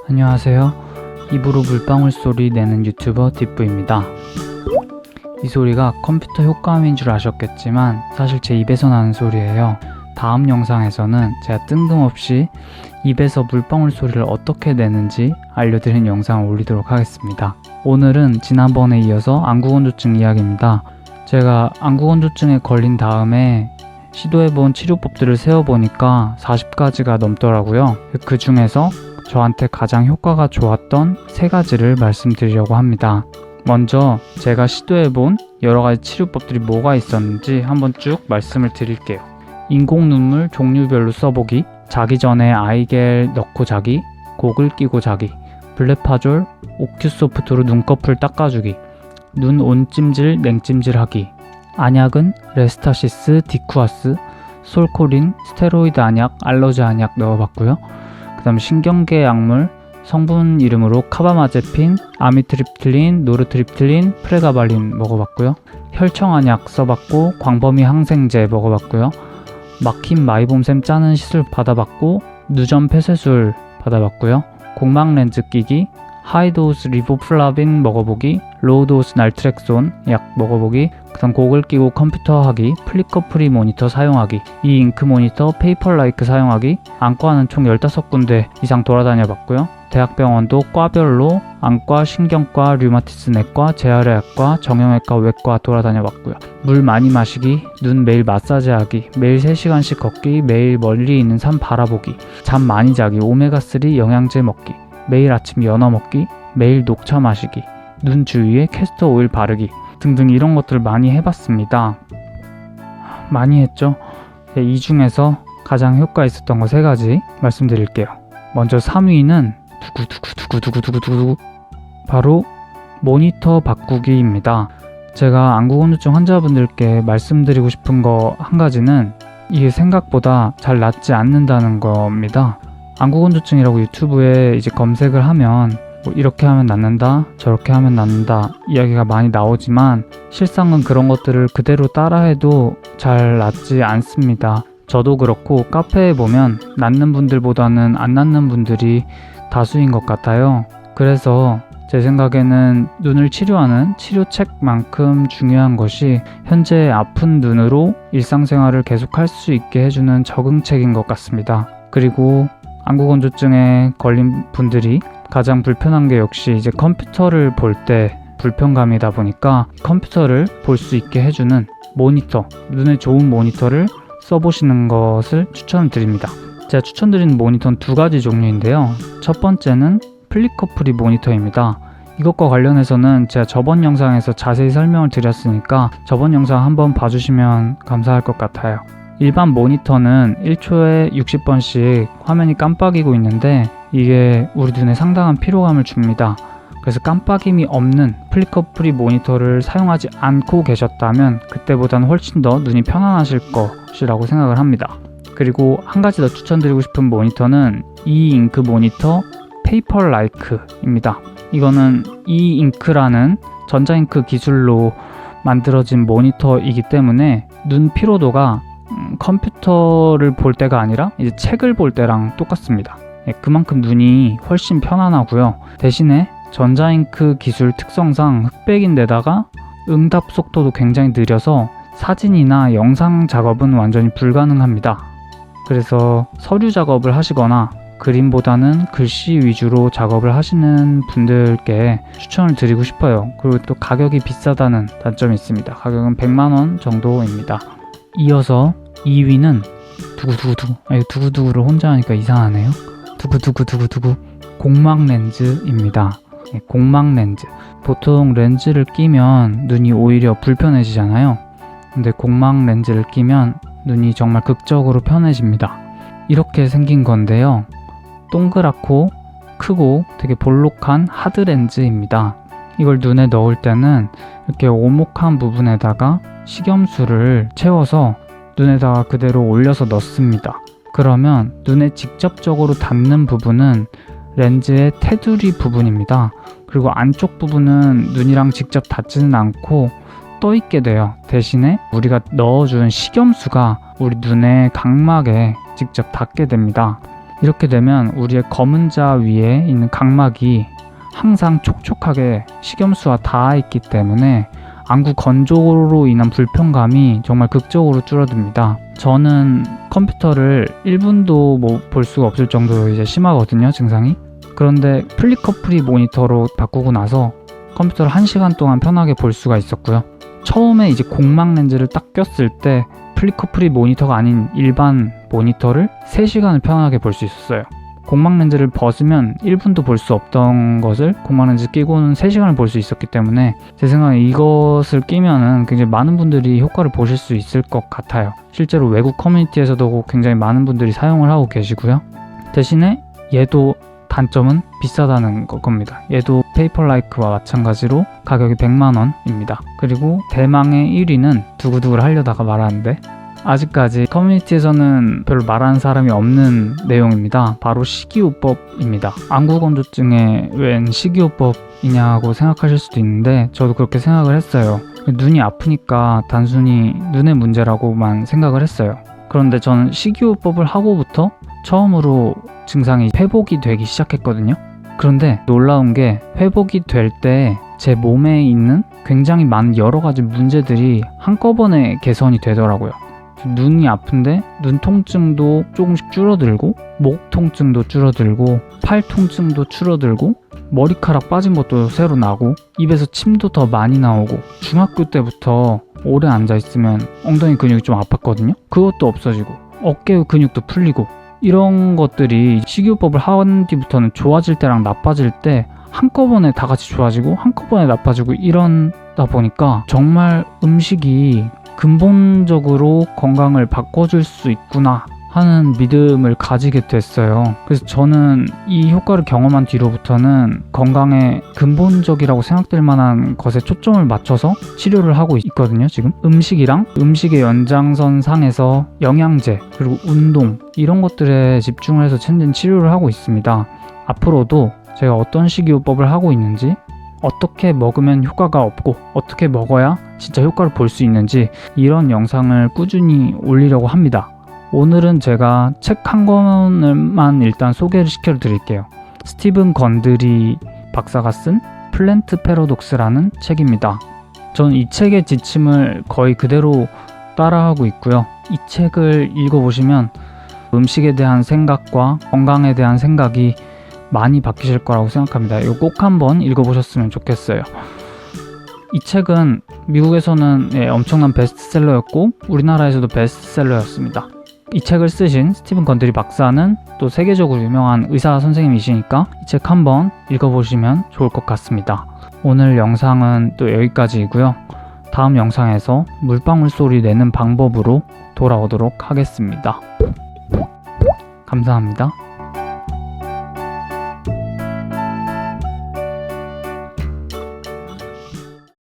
안녕하세요. 입으로 물방울 소리 내는 유튜버 딥부입니다. 이 소리가 컴퓨터 효과음인 줄 아셨겠지만 사실 제 입에서 나는 소리예요. 다음 영상에서는 제가 뜬금없이 입에서 물방울 소리를 어떻게 내는지 알려드리는 영상을 올리도록 하겠습니다. 오늘은 지난번에 이어서 안구건조증 이야기입니다. 제가 안구건조증에 걸린 다음에 시도해본 치료법들을 세어보니까 40가지가 넘더라고요. 그 중에서 저한테 가장 효과가 좋았던 3가지를 말씀드리려고 합니다. 먼저 제가 시도해본 여러가지 치료법들이 뭐가 있었는지 한번 쭉 말씀을 드릴게요. 인공 눈물 종류별로 써보기, 자기 전에 아이겔 넣고 자기, 고글 끼고 자기, 블레파졸, 오큐소프트로 눈꺼풀 닦아주기, 눈 온찜질 냉찜질 하기, 안약은 레스타시스, 디쿠아스, 솔코린, 스테로이드 안약, 알러지 안약 넣어봤고요. 그 다음 신경계 약물 성분 이름으로 카바마제핀, 아미트립틸린, 노르트립틸린, 프레가발린 먹어봤고요. 혈청 안약 써봤고 광범위 항생제 먹어봤고요. 막힌 마이봄샘 짜는 시술 받아봤고 누전 폐쇄술 받아봤고요. 공망렌즈 끼기, 하이도스 리보플라빈 먹어보기, 로우도스 날트렉손 약 먹어보기, 그 다음 고글 끼고 컴퓨터 하기, 플리커 프리 모니터 사용하기, 이 잉크 모니터, 페이퍼라이크 사용하기, 안과는 총 15군데 이상 돌아다녀 봤고요. 대학병원도 과별로 안과, 신경과, 류마티스 내과, 재활의학과, 정형외과, 외과 돌아다녀 봤고요. 물 많이 마시기, 눈 매일 마사지 하기, 매일 3시간씩 걷기, 매일 멀리 있는 산 바라보기, 잠 많이 자기, 오메가3 영양제 먹기, 매일 아침 연어 먹기, 매일 녹차 마시기, 눈 주위에 캐스터 오일 바르기 등등 이런 것들을 많이 해봤습니다. 많이 했죠? 이 중에서 가장 효과 있었던 거 3가지 말씀드릴게요. 먼저 3위는 두구두구두구두구두구 바로 모니터 바꾸기입니다. 제가 안구건조증 환자분들께 말씀드리고 싶은 거 한 가지는 이게 생각보다 잘 낫지 않는다는 겁니다. 안구건조증이라고 유튜브에 이제 검색을 하면 뭐 이렇게 하면 낫는다, 저렇게 하면 낫는다 이야기가 많이 나오지만 실상은 그런 것들을 그대로 따라해도 잘 낫지 않습니다. 저도 그렇고 카페에 보면 낫는 분들보다는 안 낫는 분들이 다수인 것 같아요. 그래서 제 생각에는 눈을 치료하는 치료책만큼 중요한 것이 현재 아픈 눈으로 일상생활을 계속할 수 있게 해주는 적응책인 것 같습니다. 그리고 안구건조증에 걸린 분들이 가장 불편한 게 역시 이제 컴퓨터를 볼 때 불편감이다 보니까 컴퓨터를 볼 수 있게 해주는 모니터, 눈에 좋은 모니터를 써보시는 것을 추천드립니다. 제가 추천드리는 모니터는 2가지 종류인데요. 첫 번째는 플리커 프리 모니터입니다. 이것과 관련해서는 제가 저번 영상에서 자세히 설명을 드렸으니까 저번 영상 한번 봐주시면 감사할 것 같아요. 일반 모니터는 1초에 60번씩 화면이 깜빡이고 있는데 이게 우리 눈에 상당한 피로감을 줍니다. 그래서 깜빡임이 없는 플리커 프리 모니터를 사용하지 않고 계셨다면 그때보다는 훨씬 더 눈이 편안하실 것이라고 생각을 합니다. 그리고 한 가지 더 추천드리고 싶은 모니터는 이 잉크 모니터 페이퍼라이크입니다. 이거는 이 잉크라는 전자잉크 기술로 만들어진 모니터이기 때문에 눈 피로도가 컴퓨터를 볼 때가 아니라 이제 책을 볼 때랑 똑같습니다. 그만큼 눈이 훨씬 편안하고요. 대신에 전자잉크 기술 특성상 흑백인데다가 응답 속도도 굉장히 느려서 사진이나 영상 작업은 완전히 불가능합니다. 그래서 서류 작업을 하시거나 그림보다는 글씨 위주로 작업을 하시는 분들께 추천을 드리고 싶어요. 그리고 또 가격이 비싸다는 단점이 있습니다. 가격은 100만원 정도입니다. 이어서 2위는 두구두구두구, 두구두구를 혼자 하니까 이상하네요. 두구두구두구두구 공망 렌즈입니다. 공망 렌즈. 보통 렌즈를 끼면 눈이 오히려 불편해지잖아요. 근데 공망 렌즈를 끼면 눈이 정말 극적으로 편해집니다. 이렇게 생긴 건데요. 동그랗고 크고 되게 볼록한 하드 렌즈입니다. 이걸 눈에 넣을 때는 이렇게 오목한 부분에다가 식염수를 채워서 눈에다가 그대로 올려서 넣습니다. 그러면 눈에 직접적으로 닿는 부분은 렌즈의 테두리 부분입니다. 그리고 안쪽 부분은 눈이랑 직접 닿지는 않고 떠있게 돼요. 대신에 우리가 넣어준 식염수가 우리 눈의 각막에 직접 닿게 됩니다. 이렇게 되면 우리의 검은자 위에 있는 각막이 항상 촉촉하게 식염수와 닿아 있기 때문에 안구 건조로 인한 불편감이 정말 극적으로 줄어듭니다. 저는 컴퓨터를 1분도 볼 수가 없을 정도로 이제 심하거든요, 증상이. 그런데 플리커프리 모니터로 바꾸고 나서 컴퓨터를 1시간 동안 편하게 볼 수가 있었고요. 처음에 이제 공막 렌즈를 딱 꼈을 때 플리커프리 모니터가 아닌 일반 모니터를 3시간을 편하게 볼 수 있었어요. 공막 렌즈를 벗으면 1분도 볼 수 없던 것을 공막 렌즈 끼고는 3시간을 볼 수 있었기 때문에 제 생각에 이것을 끼면은 굉장히 많은 분들이 효과를 보실 수 있을 것 같아요. 실제로 외국 커뮤니티에서도 굉장히 많은 분들이 사용을 하고 계시고요. 대신에 얘도 단점은 비싸다는 겁니다. 얘도 페이퍼라이크와 마찬가지로 가격이 100만원입니다. 그리고 대망의 1위는 두구두구를 하려다가 말았는데 아직까지 커뮤니티에서는 별로 말하는 사람이 없는 내용입니다. 바로 식이요법입니다. 안구건조증에 웬 식이요법이냐고 생각하실 수도 있는데 저도 그렇게 생각을 했어요. 눈이 아프니까 단순히 눈의 문제라고만 생각을 했어요. 그런데 저는 식이요법을 하고부터 처음으로 증상이 회복이 되기 시작했거든요. 그런데 놀라운 게 회복이 될 때 제 몸에 있는 굉장히 많은 여러 가지 문제들이 한꺼번에 개선이 되더라고요. 눈이 아픈데 눈 통증도 조금씩 줄어들고 목 통증도 줄어들고 팔 통증도 줄어들고 머리카락 빠진 것도 새로 나고 입에서 침도 더 많이 나오고 중학교 때부터 오래 앉아있으면 엉덩이 근육이 좀 아팠거든요. 그것도 없어지고 어깨 근육도 풀리고 이런 것들이 식이요법을 한 뒤부터는 좋아질 때랑 나빠질 때 한꺼번에 다 같이 좋아지고 한꺼번에 나빠지고 이러다 보니까 정말 음식이 근본적으로 건강을 바꿔줄 수 있구나 하는 믿음을 가지게 됐어요. 그래서 저는 이 효과를 경험한 뒤로부터는 건강에 근본적이라고 생각될 만한 것에 초점을 맞춰서 치료를 하고 있거든요. 지금 음식이랑 음식의 연장선 상에서 영양제 그리고 운동 이런 것들에 집중을 해서 챙긴 치료를 하고 있습니다. 앞으로도 제가 어떤 식이요법을 하고 있는지 어떻게 먹으면 효과가 없고 어떻게 먹어야 진짜 효과를 볼 수 있는지 이런 영상을 꾸준히 올리려고 합니다. 오늘은 제가 책 한 권을만 일단 소개를 시켜 드릴게요. 스티븐 건드리 박사가 쓴 플랜트 패러독스라는 책입니다. 저는 이 책의 지침을 거의 그대로 따라하고 있고요. 이 책을 읽어보시면 음식에 대한 생각과 건강에 대한 생각이 많이 바뀌실 거라고 생각합니다. 이거 꼭 한번 읽어보셨으면 좋겠어요. 이 책은 미국에서는 엄청난 베스트셀러였고 우리나라에서도 베스트셀러였습니다. 이 책을 쓰신 스티븐 건드리 박사는 또 세계적으로 유명한 의사 선생님이시니까 이 책 한번 읽어보시면 좋을 것 같습니다. 오늘 영상은 또 여기까지이고요. 다음 영상에서 물방울 소리 내는 방법으로 돌아오도록 하겠습니다. 감사합니다.